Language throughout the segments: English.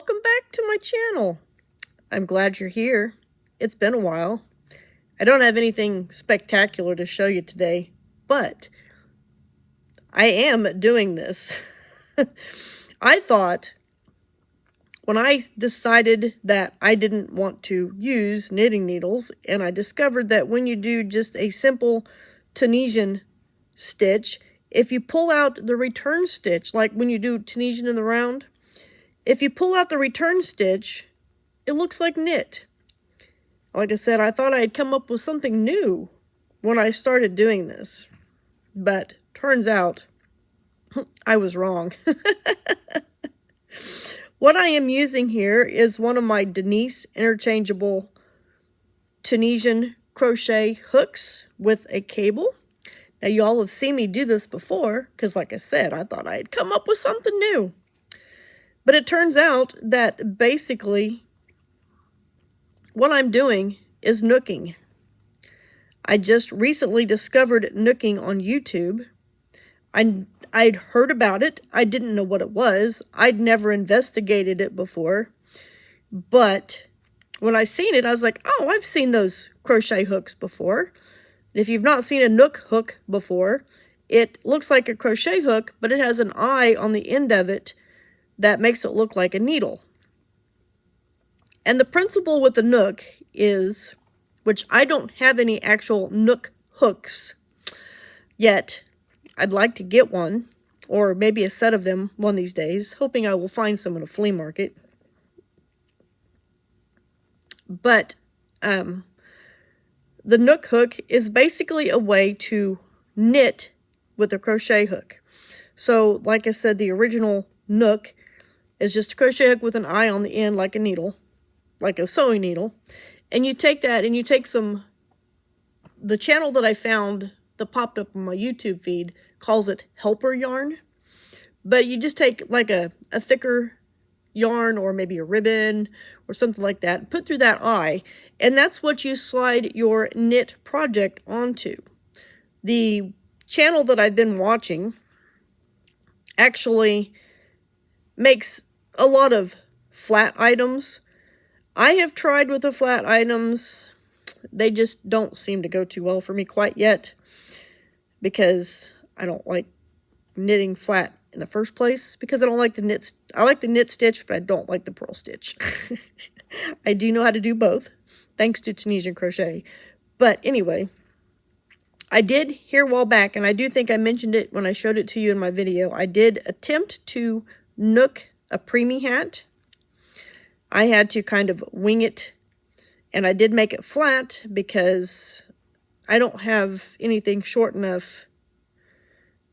welcome back to my channel. I'm glad you're here. It's been a while. I don't have anything spectacular to show you today, but I am doing this. I thought when I decided that I didn't want to use knitting needles, and I discovered that when you do just a simple Tunisian stitch, if you pull out the return stitch, like when you do Tunisian in the round, if you pull out the return stitch, it looks like knit. Like I said, I thought I'd come up with something new when I started doing this, but turns out I was wrong. What I am using here is one of my Denise interchangeable Tunisian crochet hooks with a cable. Now, you all have seen me do this before, because like I said, I thought I'd come up with something new. But it turns out that basically what I'm doing is knooking. I just recently discovered knooking on YouTube. I'd heard about it. I didn't know what it was. I'd never investigated it before. But when I seen it, I was like, oh, I've seen those crochet hooks before. If you've not seen a nook hook before, it looks like a crochet hook, but it has an eye on the end of it that makes it look like a needle. And the principle with the nook is, which I don't have any actual nook hooks yet. I'd like to get one, or maybe a set of them one of these days, hoping I will find some at a flea market. But the nook hook is basically a way to knit with a crochet hook. So, like I said, the original nook is just a crochet hook with an eye on the end like a needle, like a sewing needle. And you take that and you take the channel that I found that popped up on my YouTube feed calls it helper yarn. But you just take like a thicker yarn or maybe a ribbon or something like that and put through that eye. And that's what you slide your knit project onto. The channel that I've been watching actually makes a lot of flat items. I have tried with the flat items. They just don't seem to go too well for me quite yet, because I don't like knitting flat in the first place, because I don't like the knit. I like the knit stitch, but I don't like the purl stitch. I do know how to do both, thanks to Tunisian crochet. But anyway, I did here a while back, and I do think I mentioned it when I showed it to you in my video, I did attempt to nook a preemie hat. I had to kind of wing it, and I did make it flat because I don't have anything short enough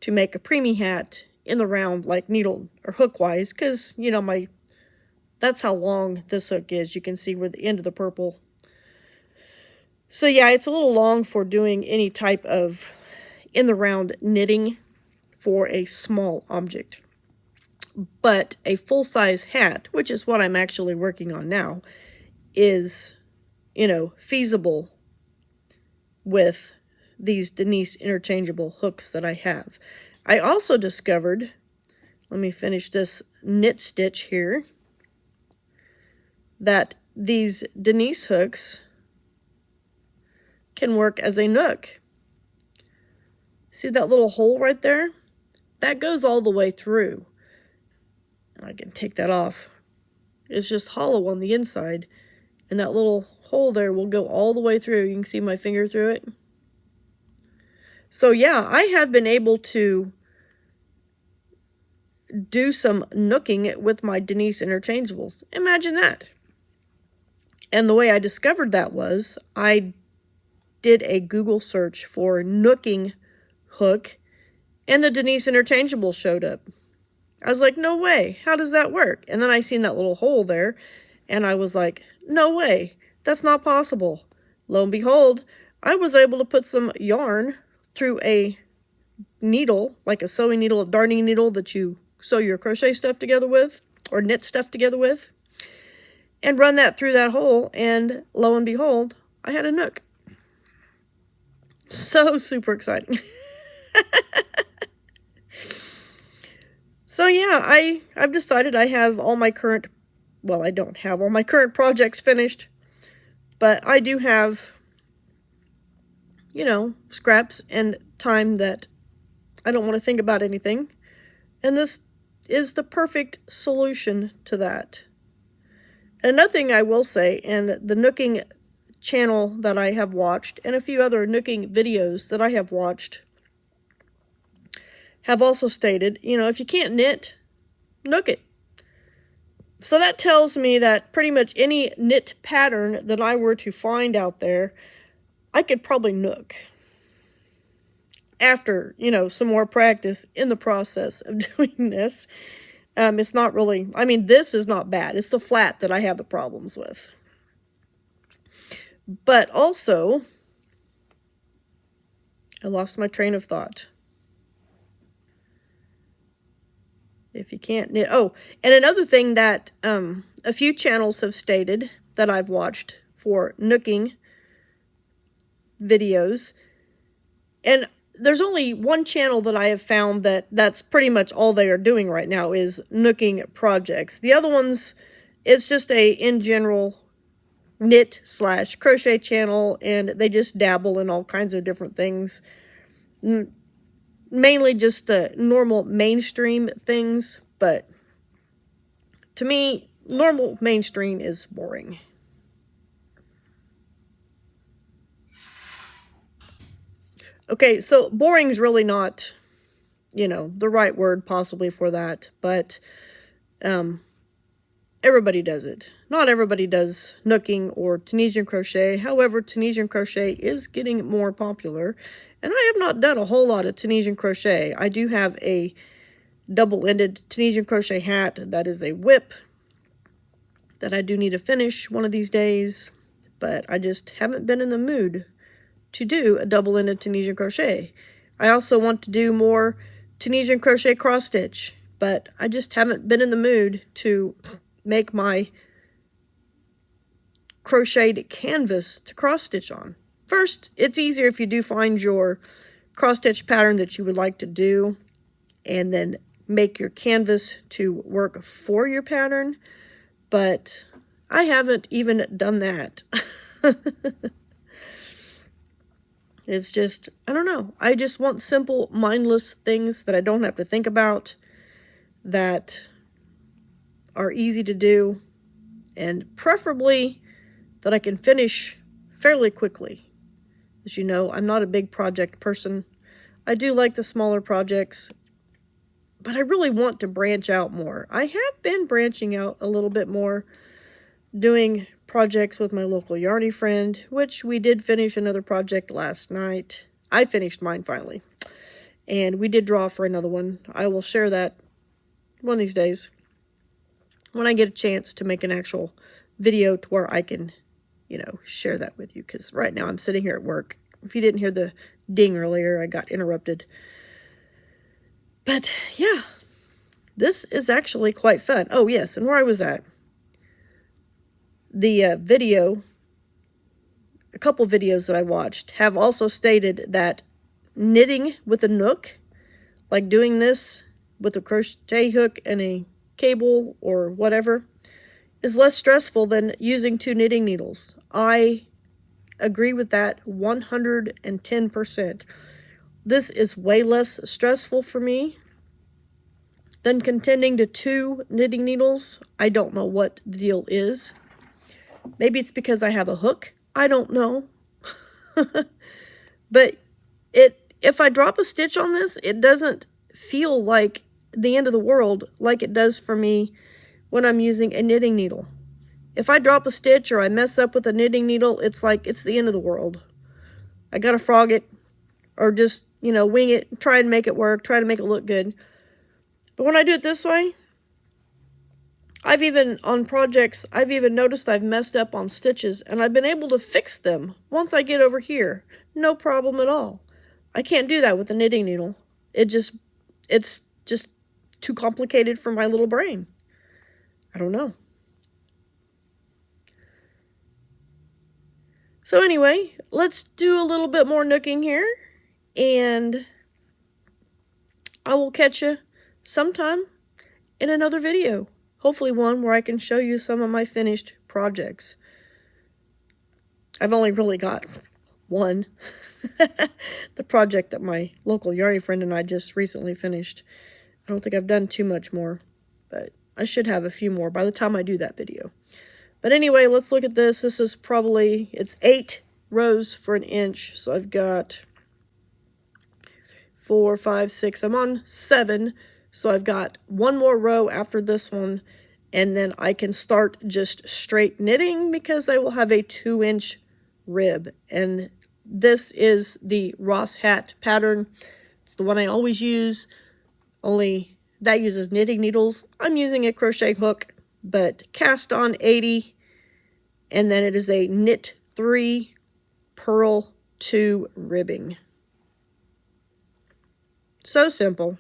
to make a preemie hat in the round, like needle or hook wise, because, you know, that's how long this hook is. You can see where the end of the purple. So yeah, it's a little long for doing any type of in the round knitting for a small object. But a full-size hat, which is what I'm actually working on now, is, you know, feasible with these Denise interchangeable hooks that I have. I also discovered, let me finish this knit stitch here, that these Denise hooks can work as a nook. See that little hole right there? That goes all the way through. I can take that off. It's just hollow on the inside, and that little hole there will go all the way through. You can see my finger through it. So yeah, I have been able to do some nooking with my Denise interchangeables. Imagine that. And the way I discovered that was I did a Google search for nooking hook, and the Denise interchangeable showed up. I was like, no way, how does that work? And then I seen that little hole there, and I was like, no way, that's not possible. Lo and behold, I was able to put some yarn through a needle, like a sewing needle, a darning needle that you sew your crochet stuff together with, or knit stuff together with, and run that through that hole, and lo and behold, I had a nook. So super exciting. So yeah, I've decided I have all my current well, I don't have all my current projects finished, but I do have, you know, scraps and time that I don't want to think about anything. And this is the perfect solution to that. And another thing I will say, and the knooking channel that I have watched, and a few other knooking videos that I have watched, have also stated, you know, if you can't knit, nook it. So that tells me that pretty much any knit pattern that I were to find out there, I could probably nook. After, you know, some more practice in the process of doing this. It's not really, I mean, this is not bad. It's the flat that I have the problems with. But also, I lost my train of thought. If you can't knit, oh, and another thing that a few channels have stated that I've watched for nooking videos, and there's only one channel that I have found that's pretty much all they are doing right now is nooking projects. The other ones, it's just a in general knit/crochet channel, and they just dabble in all kinds of different things. Mainly just the normal mainstream things, but to me, normal mainstream is boring. Okay, so boring's really not, you know, the right word possibly for that, but everybody does it. Not everybody does nooking or Tunisian crochet. However, Tunisian crochet is getting more popular, and I have not done a whole lot of Tunisian crochet. I do have a double-ended Tunisian crochet hat that is a whip that I do need to finish one of these days, but I just haven't been in the mood to do a double-ended Tunisian crochet. I also want to do more Tunisian crochet cross stitch, but I just haven't been in the mood to make my crocheted canvas to cross stitch on. First, it's easier if you do find your cross stitch pattern that you would like to do, and then make your canvas to work for your pattern, but I haven't even done that. It's just, I don't know. I just want simple, mindless things that I don't have to think about, that are easy to do, and preferably that I can finish fairly quickly. As you know, I'm not a big project person. I do like the smaller projects, but I really want to branch out more. I have been branching out a little bit more, doing projects with my local yarny friend, which we did finish another project last night. I finished mine finally, and we did draw for another one. I will share that one of these days when I get a chance to make an actual video to where I can, you know, share that with you, because right now I'm sitting here at work. If you didn't hear the ding earlier, I got interrupted. But yeah, this is actually quite fun. Oh yes, and where I was at, the video, a couple videos that I watched have also stated that knitting with a nook, like doing this with a crochet hook and a cable or whatever, is less stressful than using 2 knitting needles. I agree with that 110%. This is way less stressful for me than contending to 2 knitting needles. I don't know what the deal is. Maybe it's because I have a hook. I don't know. But if I drop a stitch on this, it doesn't feel like the end of the world like it does for me when I'm using a knitting needle. If I drop a stitch or I mess up with a knitting needle, it's like it's the end of the world. I gotta frog it, or just, you know, wing it, try and make it work, try to make it look good. But when I do it this way, on projects, I've even noticed I've messed up on stitches, and I've been able to fix them once I get over here. No problem at all. I can't do that with a knitting needle. It's just too complicated for my little brain. I don't know. So anyway, let's do a little bit more nooking here, and I will catch you sometime in another video. hopefully one where I can show you some of my finished projects. I've only really got one. The project that my local yarny friend and I just recently finished. I don't think I've done too much more, but I should have a few more by the time I do that video. But anyway, let's look at this. This is probably, it's 8 rows for an inch. So I've got 4, 5, 6. I'm on 7. So I've got one more row after this one. And then I can start just straight knitting because I will have a 2-inch rib. And this is the Ross hat pattern. It's the one I always use. Only that uses knitting needles. I'm using a crochet hook, but cast on 80, and then it is a knit 3, purl 2 ribbing. So simple.